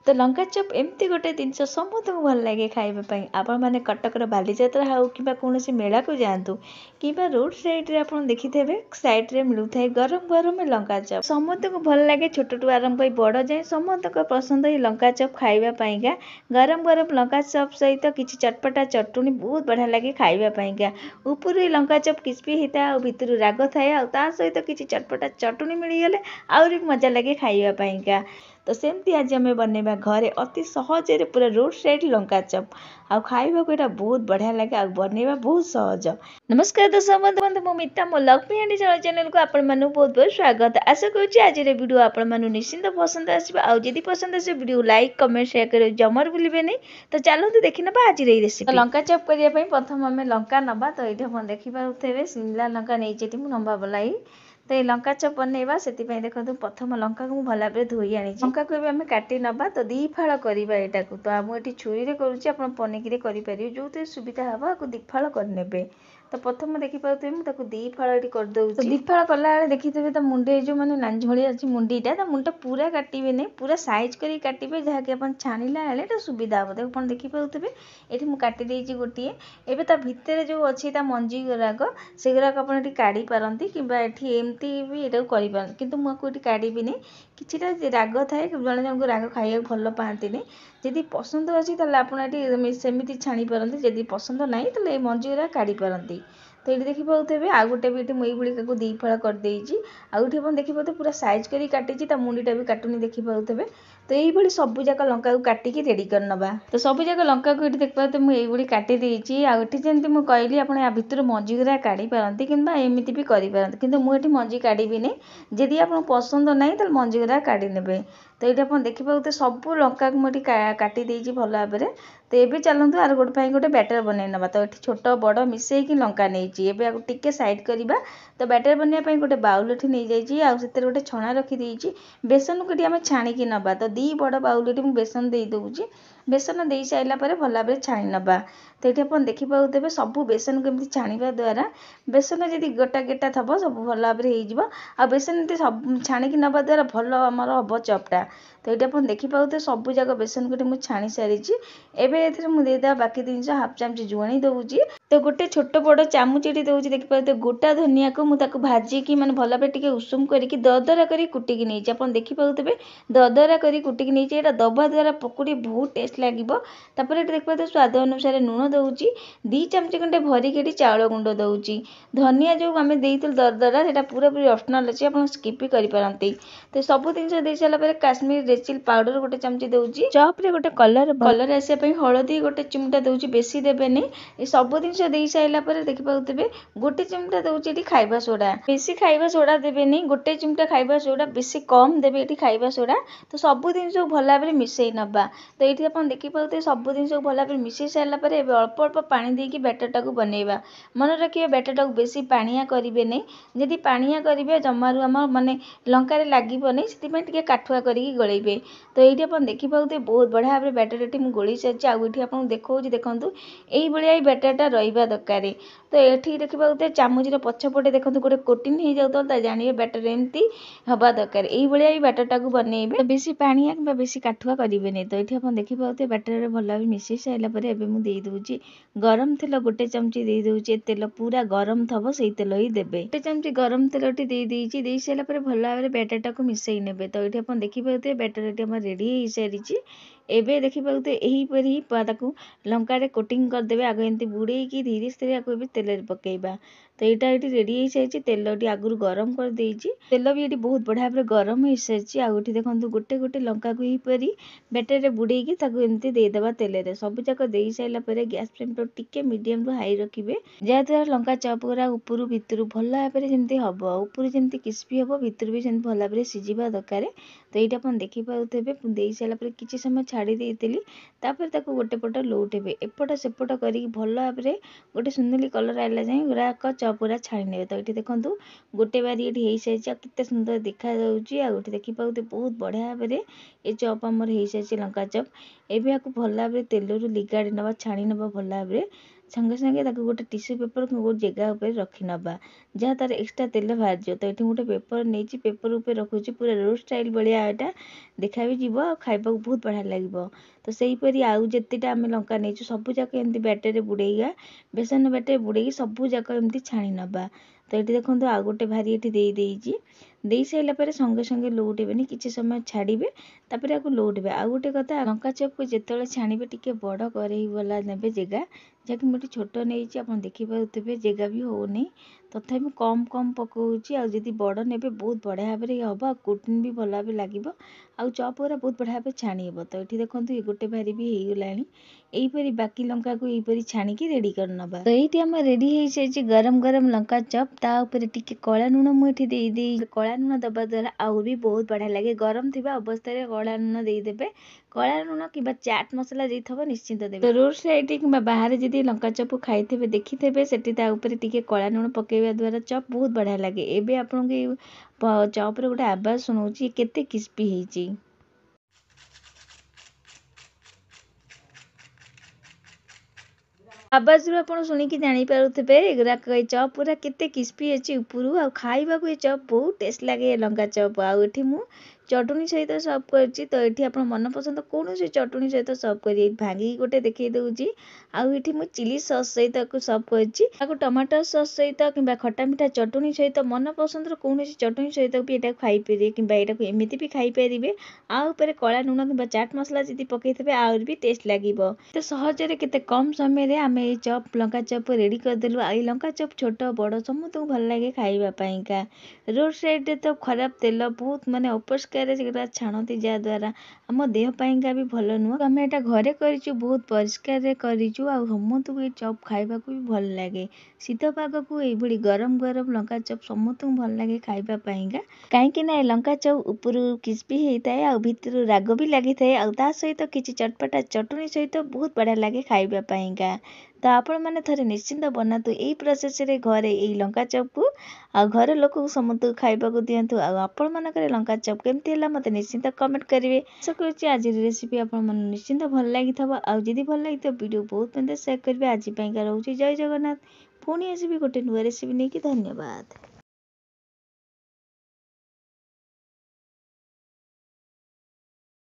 तो लंका चप एमती गोटे जिनस समस्त को भल लगे खाइबा आपण मैंने कटकर बालीजात्रा हो कि कौन मेला को जातु कि रोड साइड्रे आप देखिथे सैड्रे मिलू था गरम गरम लंका चप समस्त को भल लगे छोटू आरंभ बड़ जाए समस्त पसंद ही लंका चप खाइबापा गरम गरम लंका चप सहित किसी चटपटा चटुनी बहुत बढ़िया लगे खाइबापा ऊपर लंका चप क्रिस्पी होता है भितर राग थाए सहित किसी चटपटा चटुनी मिलगले आहरी मजा लगे खाइबापा तो सेमती आज आम बनवा घरे अति सहज पूरा रोड साइड लंका चप आ खाइबा को यहाँ बहुत बढ़िया लगे आ बनवा बहुत सहज। नमस्कार दर्शक बंधु मो मिता मो लक्ष्मी हांडी चैनल को आपण मानू बहुत बहुत स्वागत। आशा करुँच आज वीडियो आपण मानू निश्चिंत पसंद आसो आदि पसंद आसे वीडियो लाइक कमेंट शेयर कर जमर भूलिए नहीं। तो चलते देखी ना आज रेसिपी लंका चप करने प्रथम आम लंका नवा तो ये देखिपे शिमला लंका नहीं नंबा बलाई तो ये लंका चप बनवा से देखो प्रथम लंका को भल भाव धोई आनी लंका को भी आम काटी नवा तो दी फाड़ करवा यहाँ तो मुझे छुरी करुँच आप पनिकी करेंगे जो सुविधा हम आपको दी फाड़ करने तो प्रथम देखिपे मुझे दी फाड़ करदे दी फाड़ कला देखिथे तो मुंडे जो मैंने नांझी अच्छी मुंडीटा तो मुंडा पूरा काटे नहीं पूरा साइज कर काटे जहाँकि आप छाणिला बेले सुविधा हम देखो देखिपे ये मुझे काटिदे गोटे एवं भितर जो अच्छी मंजी गुराक से गुराक आप काढ़ी पारती कि एमती भी ये कर कितु मुझे काढ़ी नहीं किसीटा राग थाए जन जन को राग खाइए भल पाती जदि पसंद अच्छी आपड़ी सेमती छाणी पारती जदि पसंद ना तो मंजी गुरा काढ़ी पारती तो ये देखिपे आउ गोटे भी ये दी फाड़ करदे आउठी देखिपे पूरा साइज कर काटी मुंडीटा भी काटुनी देखिपे तो ये सब जाक लंका को काटिकी रेडी करनवा तो सब जाक लंका को ये देखिए मुझे काटी आठी जमी मुझे कहली आप भितर मंजी गुरा काढ़ी पारती कि एमती भी करें कि मुझे मंजी काढ़ी नहीं जदि आप पसंद ना तो मंजी गुरा काढ़ी ने तो ये देखिए सब लंका को मुझे काटी भल भाव तो ये चलते आर गोटे गोटे बैटर बनई ना तो ये छोट बड़ मिसेक लंका नहीं एवं टिके सैड करवा तो बैटर बनवाई गोटे बाउल एटी नहीं जाइए आते गोटे छणा रखी बेसन को आम छाणिकी नवा तो दी बड़ बाउल मुझे बेसन दे दूँगी बेसन दे सारा भल भाव छाणी नवा तो ये आप देखिपे सब बेसन को एमती छाणवा द्वारा बेसन जब गोटा गेटा थब सब भल भाव हो बेसन सब छाणिकी नवा द्वारा भल आमर हम चपटा तो ये आप देखिपे सब जाक बेसन को मुझे छाणी सारी एवं मुझे देदेवा बाकी जिन हाफ चामच जुआणी दूसरी तो गोटे छोट बड़ चामच ये दूसरी देखिए गोटा धनिया को मुझे भाजिकी मैंने भल भाव टे उषुम करके दरदरा कर कुटिकी नहीं आप देखिपे दरदरा कर कुटिकी नहीं यहाँ दबा द्वारा पकुड़ी बहुत टेस्ट लगे देखिए स्वाद अनुसार लुण दूसरी 2 चामच खंडे भरिकी चाउल गुंड दूसरी धनिया जो आम देते दरदरा से पूरा पूरी ऑप्शनल अच्छी आप स्किप भी करते तो सब जिन दे सारापर काश्मीर रेड चिली पाउडर गोटे चामच दूसरी चप्रे गोटे कलर आसापी हलदी गोटे चिमटा दूसरी बेसी देवेनि ये सब जिन दे सारापर देखिपे गोटे चिमटा दूसरी खाइबा सोडा बेसी खाइबा सोडा देवेनि गोटे चिमटा खाइबा सोडा बेसी कम देवे ये खाइबा सोडा तो सब जिन भल भाव मिसई नवा तो ये आप देखिपे सब जिन भल भाव मिसई सारापर अल्प अल्प पानी देकी बैटरटा को बनइबा मन रखिए बैटरटा को बेसी पानिया करेंगे नहीं जदि पानिया करेंगे जमारू आम माने लंका लगे से काठुआ करके गोलेबे तो ये आप देखिपे बहुत बढ़िया भाव बैटर ये मुझे गोली सारी आउठी आपको देखा देखूँ यही बैटरटा रहा दरकार तो ये देखिपे चामच पछपटे देखो गोटे कोटिन हो जाता जानवे बैटर एमती हवा दरकार यही बैटरटा को बनइबे बेसी पानिया कि बेसी काठुआ करेंगे नहीं तो ये आप देखिपे बैटर भल भाव मिसई सारापर एवं मुझे दूसरी गरम तेल गोटे चमची दे दूसरी तेल पूरा गरम थब से तेल ही देवे गोटे चमची गरम तेल दे सारापर भल भाव बैटरटा को मिसई ने तो ये आप देखिपे बैटर ये रेडी हो सारी एवं देखिपे यहीपर ही लंका कोटिंग करदे आगे एमती बुड़े धीरे धीरे तेल पकेबा तो यहाँ ये रेडी हो सारी तेल आगुरी गरम कर तेल भी ये बहुत बढ़िया भाव गरम हो सारी आउठी देखो गोटे गोटे लंका को हीपरी बैटर बुड़े एमती देदेबा तेल सब जाक दे सारापर गैस फ्लेम टिके मीडियम रु हाई रखिए जहाँद्वारा लंका चप गुरा उपरू भितर भल भाव जमी हम उपरू जमी क्रिस्पी हम भितर भी जमी भल भाव सीझा दरकार तो ये आप देखिपे दे सारापर किसी समय छाड़ी देती गोटे पट लौटेबे एपट सेपट कर भल भाव गोटे सुंदली कलर आइला जाए गुराक चप गुरा छाड़ी ने तो ये देखो गोटे बारी ये सारी केते सुंदर देखा गोटे देखिपे बहुत बढ़िया भाव ये चप आमर हो सारी लंका चप एवं भल भाव तेल लिगाड़ी नवा छाणी नवा भल भाव संगे संगे गोटे टिश्यू पेपर को गोटे जगह उपर रखी नवा जहाँ तार एक्सट्रा तेल बाहर जाओ। तो ये गोटे पेपर नहीं पेपर उपर रखुची पूरा रोड स्टाइल भाया यहाँ देखा भी जीव खाइबा बहुत बढ़िया लगे। तो सहीपरी आउ जितेटा आम लंका नहीं सबू जाक एमती बैटर बुड़ेगा बेसन बैटर बुड़े सबू जाक एमती छाणी नवा। तो ये देखो आउ गोटे भारी ये दे सारापर संगे संगे लौटेबे किसी समय छाड़े तापर आपको लौटे। आउ गोटे कथा लंका चप को जिते छाणे टी बड़ करेई वाला ने जगह जहाँकि मुझे छोट नहीं आप देखिपे जगह भी होनी तथा कम कम पकाऊँगी आदि बड़ ने बहुत बढ़िया भाव हम कुटन भी भल भाव लगे आउ चप गुरा बहुत बढ़िया भाव छाणी हे। तो ये देखो ये गोटे भारी भी होगला यहीपरी बाकी लंका को यहीपरी छाणिकी रेडी कर नवा। तो ये आम रेडी हो सारी गरम गरम लंका चप ताऊपर टिके कला लुण मुझे देदी कला लुण दबा द्वारा आउ भी बहुत बढ़िया लगे। गरम थी अवस्था कला लुण देदेवे कला लुण कि चाट मसला जो निश्चिंत देवे। तो रोड साइड कि बाहर जब लंका चप खाई देखिथे से टिके कला लुण पकेवा द्वारा चप बहुत बढ़िया लगे। एबे आपन चप रे गोटे आवाज शुणाऊँ केते क्रिस्पी होइची। आवाज रू आप शुणिकी जानीपे एगुराक चप पूरा केते क्रिस्पी अच्छी उपरू आ खाइबा ये चप बहुत टेस्ट लगे लंका चप। आठी मु चटनी सहित सर्व कर। तो ये आप मन पसंद कौन चटनी सहित सर्व कर भांगी गोटे देखई दूसरी आठी मु चिली सॉस सहित सर्व कर टमाटो सॉस सहित कि खटा मिठा चटनी सहित मन पसंद कौन चटनी सहित भी यहाँ खाईपर कि एमती भी खाईपर आउे कला लुण कि चाट मसला जी पकईथे आउर भी टेस्ट लगे। तो सहजरे केते कम समय आम ये चप लंका चप रेडी करदेलु। आई लंका चप छोट बड़ समस्त भल लगे खाइबापा। रोड साइड तो खराब तेल बहुत माने अपरिष्कार छाणती जहाद्वारा आम देहपाइंका भी भल नुह। आम यहाँ घरे करूँ बहुत परिष्कार करूँ आ समस्त को चप खाइबा भी भल लगे। शीत पाग को ये गरम गरम लंका चप समस्त भल लगे खाइबापा कहीं लंका चप उपरू क्रिस्पी होता है आ भितर राग भी लगी थाए आ सहित किसी चटपटा चटनी सहित बहुत बढ़िया लगे खाइबापा। तो आपण मैंने थे निश्चिंत बनातु यही प्रोसेस रे घरे यही लंका चप को आ घर लोक समस्त खाइबा दिंतु। आपण मानक लंका चप केमती है मत निश्चिंत कमेंट करेंगे। आशा करुँच आज रेसिपी आप निश्चिंत भल लगी आदि भल लगी वीडियो बहुत मत सेयार करेंगे। आज रोचे जय जगन्नाथ पुणी आसबि गोटे नुआ रेसिपी नहीं। धन्यवाद।